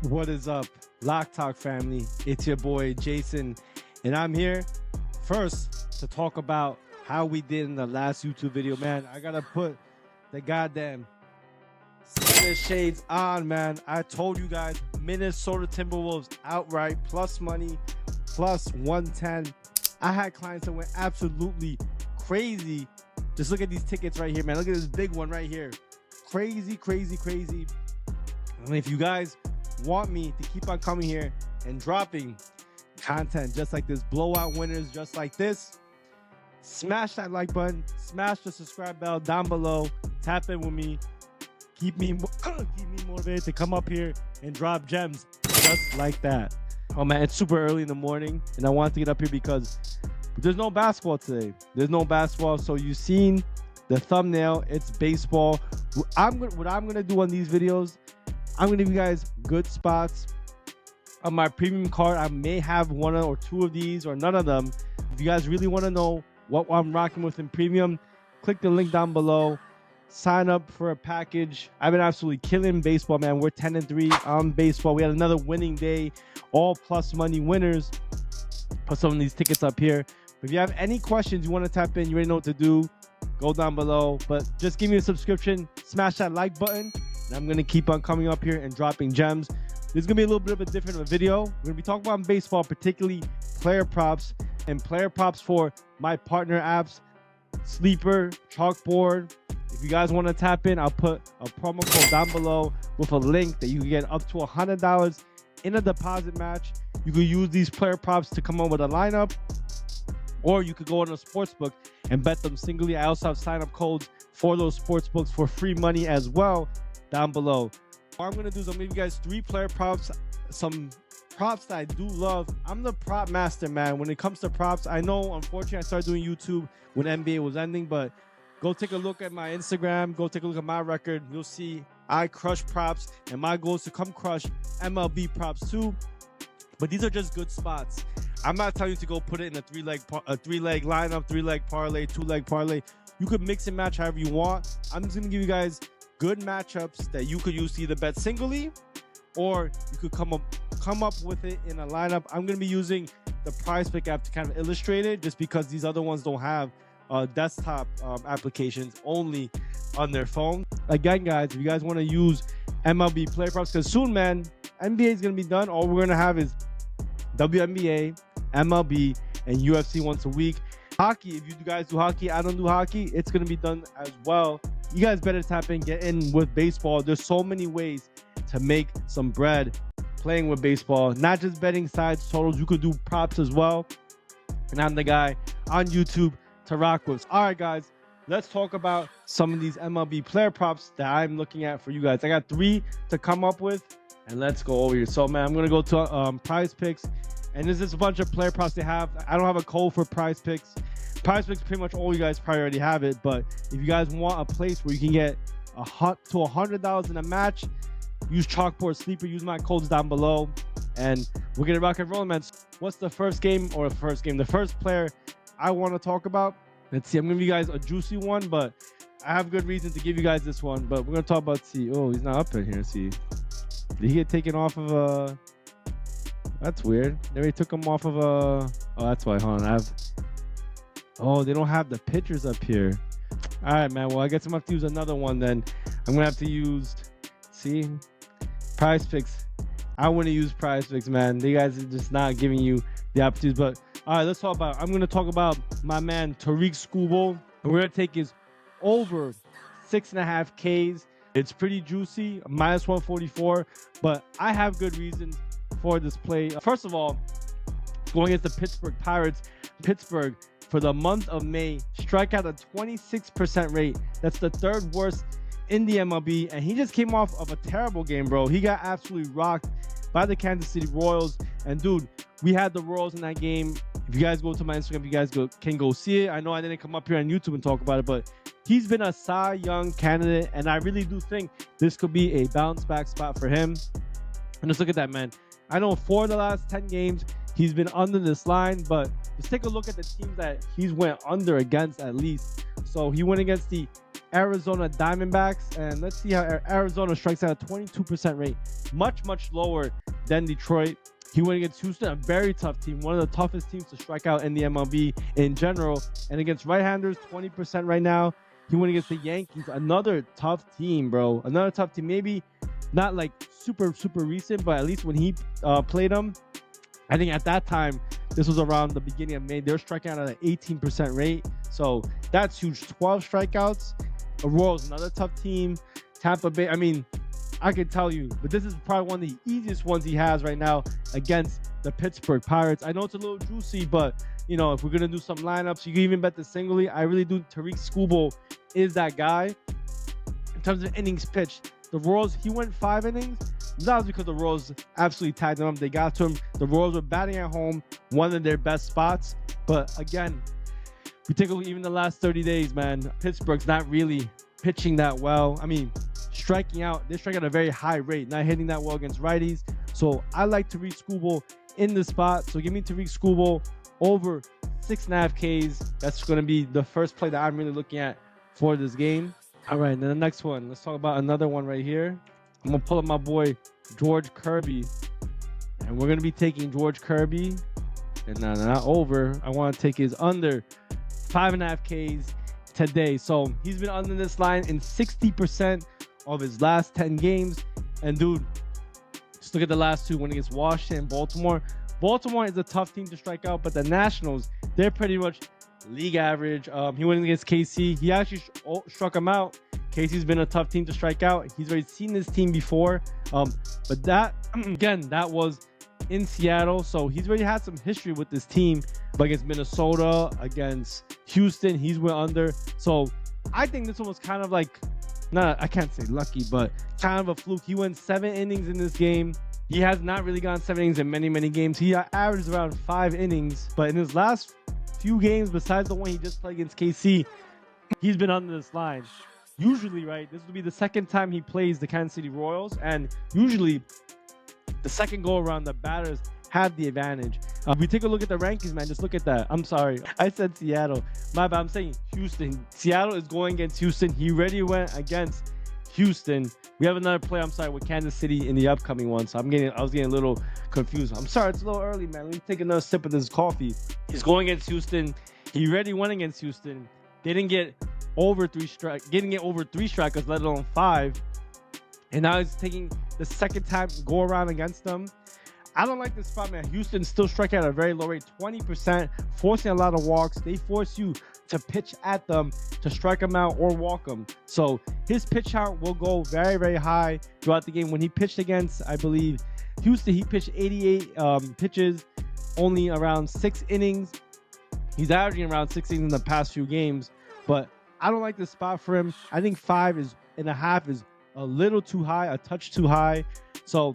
What is up, Lock Talk family? It's your boy Jason, and I'm here first to talk about how we did in the last YouTube video. Man, I gotta put the goddamn Spanish shades on, man. I told you guys, Minnesota Timberwolves outright plus money, plus 110. I had clients that went absolutely crazy. Just look at these tickets right here, man. Look at this big one right here. Crazy, crazy, crazy. And if you guys want me to keep on coming here and dropping content just like this, blowout winners just like this, smash that like button, smash the subscribe bell down below, tap in with me, keep me motivated to come up here and drop gems just like that. Oh man, it's super early in the morning and I want to get up here because there's no basketball today. There's no basketball, so you've seen the thumbnail. It's baseball. What I'm gonna do on these videos, I'm gonna give you guys good spots on my premium card. I may have one or two of these or none of them. If you guys really want to know what I'm rocking with in premium, click the link down below. Sign up for a package. I've been absolutely killing baseball, man. We're 10-3 on baseball. We had another winning day, all plus money winners. Put some of these tickets up here. If you have any questions, you want to tap in, you already know what to do. Go down below. But just give me a subscription, smash that like button, and I'm going to keep on coming up here and dropping gems. This is going to be a little bit of a different of a video. We're going to be talking about baseball, particularly player props and player props for my partner apps, Sleeper, Chalkboard. If you guys want to tap in, I'll put a promo code down below with a link that you can get up to $100 in a deposit match. You can use these player props to come up with a lineup, or you could go on a sports book and bet them singly. I also have sign-up codes for those sports books for free money as well down below. What I'm going to do is I'm going to give you guys 3 player props, some props that I do love. I'm the prop master, man. When it comes to props, I know, unfortunately, I started doing YouTube when NBA was ending, but go take a look at my Instagram. Go take a look at my record. You'll see I crush props, and my goal is to come crush MLB props too. But these are just good spots. I'm not telling you to go put it in a three-leg lineup, 3-leg parlay, 2-leg parlay. You could mix and match however you want. I'm just going to give you guys good matchups that you could use to either bet singly, or you could come up with it in a lineup. I'm going to be using the PrizePick app to kind of illustrate it, just because these other ones don't have desktop applications, only on their phone. Again, guys, if you guys want to use MLB player props, because soon, man, NBA is going to be done. All we're going to have is WNBA, MLB, and UFC once a week. Hockey, if you guys do hockey, I don't do hockey, it's going to be done as well. You guys better tap in, get in with baseball. There's so many ways to make some bread playing with baseball, not just betting sides, totals. You could do props as well. And I'm the guy on YouTube to rock with. All right, guys, let's talk about some of these MLB player props that I'm looking at for you guys. I got 3 to come up with, and let's go over here. So, man, I'm going to go to PrizePicks, and there's just a bunch of player props they have. I don't have a code for PrizePicks. PrizePicks, pretty much all you guys probably already have it, but if you guys want a place where you can get to $100 in a match, use Chalkboard, Sleeper, use my codes down below, and we're going to rock and roll, man. What's the first player I want to talk about? Let's see. I'm going to give you guys a juicy one, but I have good reason to give you guys this one. But we're going to talk about, oh, he's not up in here. See, did he get taken off of that's weird. They already took him off of oh, that's why. Hold on. Oh, they don't have the pictures up here. All right, man. Well, I guess I'm going to have to use another one then. I'm going to have to use, see, PrizePicks. I want to use PrizePicks, man. You guys are just not giving you the opportunities. But all right, let's talk about, I'm going to talk about my man Tariq Skubal. And we're going to take his over 6.5 Ks. It's pretty juicy, minus 144. But I have good reasons for this play. First of all, going against the Pittsburgh Pirates. Pittsburgh, for the month of May, strike out a 26% rate. That's the 3rd worst in the MLB. And he just came off of a terrible game, bro. He got absolutely rocked by the Kansas City Royals. And dude, we had the Royals in that game. If you guys go to my Instagram, you guys can go see it. I know I didn't come up here on YouTube and talk about it, but he's been a Cy Young candidate, and I really do think this could be a bounce back spot for him. And just look at that, man. I know 4 of the last 10 games, he's been under this line, but just take a look at the teams that he's went under against at least. So he went against the Arizona Diamondbacks, and let's see how Arizona strikes out a 22% rate, much lower than Detroit. He went against Houston, a very tough team, one of the toughest teams to strike out in the MLB in general. And against right-handers, 20% right now. He went against the Yankees, another tough team, bro. Another tough team. Maybe not like super recent, but at least when he played them, I think at that time, this was around the beginning of May, they were striking out at an 18% rate. So that's huge. 12 strikeouts. The Royals, another tough team. Tampa Bay, I mean, I could tell you, but this is probably one of the easiest ones he has right now against the Pittsburgh Pirates. I know it's a little juicy, but you know, if we're gonna do some lineups, you can even bet the singly. I really do. Tariq Skubal is that guy in terms of innings pitched. The Royals, he went 5 innings. That was because the Royals absolutely tied them up. They got to him. The Royals were batting at home, one of their best spots. But again, we take a look even the last 30 days, man. Pittsburgh's not really pitching that well. I mean, striking out, they're striking at a very high rate, not hitting that well against righties. So I like Tariq Skubal in the spot. So give me Tariq Skubal over 6.5 Ks. That's going to be the first play that I'm really looking at for this game. All right, then the next one. Let's talk about another one right here. I'm going to pull up my boy, George Kirby. And we're going to be taking George Kirby. And not over. I want to take his under 5.5 Ks today. So he's been under this line in 60% of his last 10 games. And dude, just look at the last two when against Washington, Baltimore. Baltimore is a tough team to strike out, but the Nationals, they're pretty much league average. He went against KC. He actually struck him out. KC's been a tough team to strike out. He's already seen this team before. But that, again, that was in Seattle. So he's already had some history with this team. But against Minnesota, against Houston, he's went under. So I think this one was kind of like, I can't say lucky, but kind of a fluke. He went 7 innings in this game. He has not really gone 7 innings in many games. He averaged around 5 innings. But in his last few games, besides the one he just played against KC, he's been under this line. Usually, right, this will be the second time he plays the Kansas City Royals. And usually, the second go around, the batters have the advantage. If we take a look at the rankings, man, just look at that. I'm sorry. I said Seattle. My bad. I'm saying Houston. Seattle is going against Houston. He already went against Houston. We have another play, I'm sorry, with Kansas City in the upcoming one. So I was getting a little confused. I'm sorry, it's a little early, man. Let me take another sip of this coffee. He's going against Houston. He already went against Houston. They didn't get over 3 strikers, let alone 5. And now he's taking the second time go around against them. I don't like this spot, man. Houston still striking at a very low rate, 20%, forcing a lot of walks. They force you to pitch at them, to strike them out or walk them. So his pitch count will go very high throughout the game. When he pitched against, I believe, Houston, he pitched 88 pitches, only around 6 innings. He's averaging around 6 innings in the past few games. But I don't like this spot for him. I think 5.5 is a little too high, a touch too high. So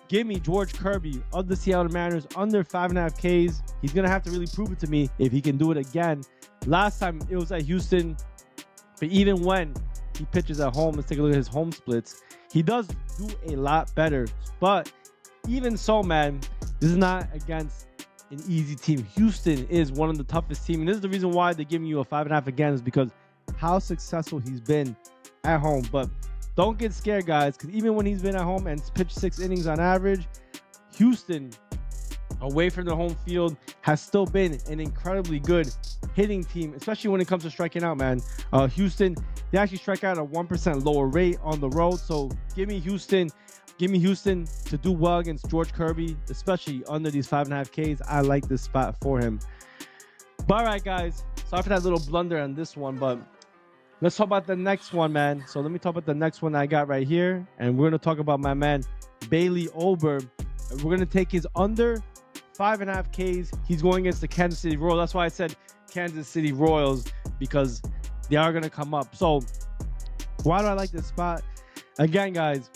give me George Kirby of the Seattle Mariners under 5.5 Ks. He's going to have to really prove it to me if he can do it again. Last time it was at Houston, but even when he pitches at home, let's take a look at his home splits. He does do a lot better. But even so, man, this is not against an easy team. Houston is one of the toughest teams. And this is the reason why they're giving you a 5.5 again, is because how successful he's been at home. But don't get scared, guys, because even when he's been at home and pitched 6 innings on average, Houston, away from the home field, has still been an incredibly good hitting team, especially when it comes to striking out, man. Houston, they actually strike out at a 1% lower rate on the road. So give me Houston to do well against George Kirby, especially under these 5.5 Ks. I like this spot for him. But all right, guys, sorry for that little blunder on this one, but let's talk about the next one, man. So let me talk about the next one I got right here. And we're going to talk about my man, Bailey Ober. We're going to take his under 5.5 Ks. He's going against the Kansas City Royals. That's why I said Kansas City Royals, because they are going to come up. So why do I like this spot? Again, guys,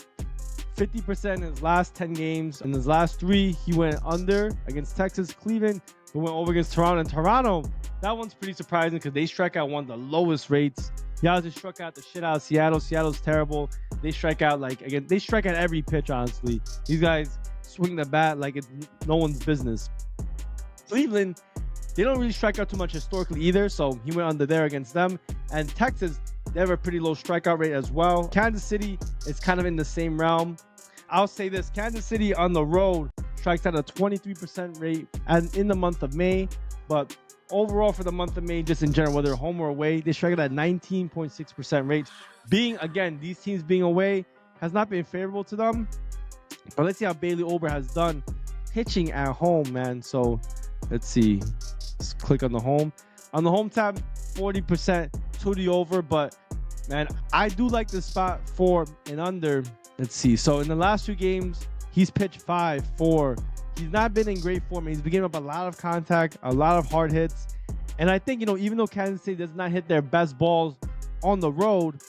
50% in his last 10 games. In his last 3, he went under against Texas, Cleveland. He went over against Toronto. And Toronto, that one's pretty surprising because they strike out one of the lowest rates. Y'all just struck out the shit out of Seattle. Seattle's terrible. They strike out they strike out every pitch, honestly. These guys swing the bat like it's no one's business. Cleveland, they don't really strike out too much historically either, so he went under there against them. And Texas, They have a pretty low strikeout rate as well. Kansas City is kind of in the same realm. I'll say this, Kansas City on the road strikes at a 23% rate and in the month of May, but overall for the month of May, just in general, whether home or away, they strike at a 19.6% rate. Being, again, these teams being away has not been favorable to them. But let's see how Bailey Ober has done pitching at home, man. So let's see. Let's click on the home. On the home tab, 40% to the over, but man, I do like this spot for and under. Let's see. So in the last 2 games, he's pitched 5, 4. He's not been in great form. He's been giving up a lot of contact, a lot of hard hits. And I think, even though Kansas City does not hit their best balls on the road,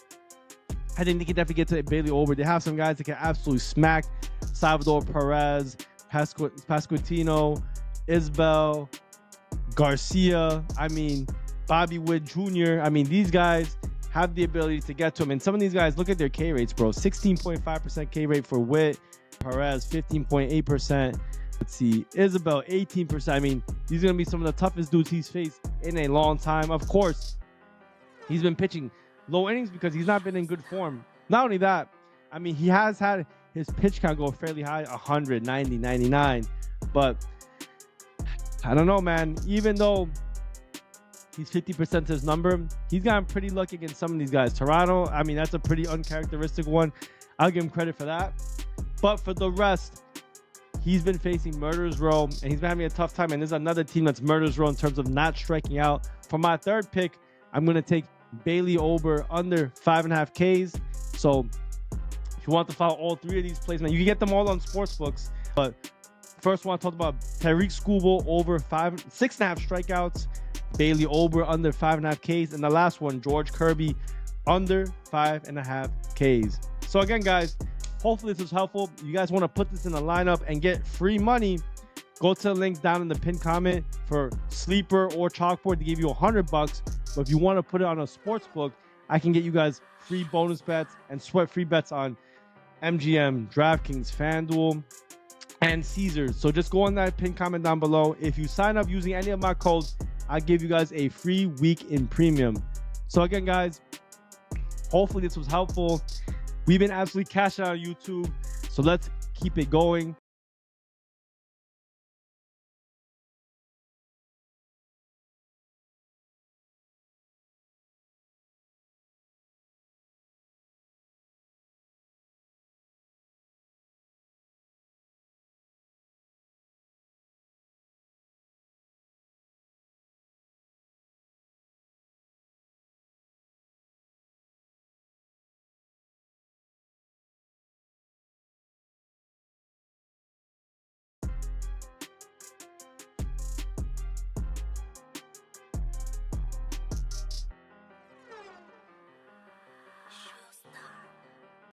I think they can definitely get to Bailey Ober. They have some guys that can absolutely smack. Salvador Perez, Pasquantino, Isbel, Garcia. Bobby Witt Jr. These guys have the ability to get to him. And some of these guys, look at their K rates, bro. 16.5% K rate for Witt. Perez, 15.8%. Let's see, Isabel, 18%. These are going to be some of the toughest dudes he's faced in a long time. Of course, he's been pitching low innings because he's not been in good form. Not only that, he has had his pitch count go fairly high, 100, 90, 99. But I don't know, man. Even though he's 50% to his number, he's gotten pretty lucky against some of these guys. Toronto, that's a pretty uncharacteristic one. I'll give him credit for that. But for the rest, he's been facing Murderers Row, and he's been having a tough time. And there's another team that's Murderers Row in terms of not striking out. For my third pick, I'm going to take Bailey Ober under 5.5 Ks. So if you want to follow all 3 of these plays, man, you can get them all on sportsbooks. But first one I talked about, Tariq Skubal over 6.5 strikeouts, Bailey Ober under 5.5 Ks, and the last one, George Kirby under 5.5 Ks. So again, guys, hopefully this was helpful. You guys want to put this in a lineup and get free money, go to the link down in the pinned comment for Sleeper or Chalkboard to give you $100. But if you want to put it on a sports book, I can get you guys free bonus bets and sweat free bets on MGM, DraftKings, FanDuel, and Caesars. So just go on that pinned comment down below. If you sign up using any of my codes, I'll give you guys a free week in premium. So again, guys, hopefully this was helpful. We've been absolutely cashing out on YouTube, so let's keep it going.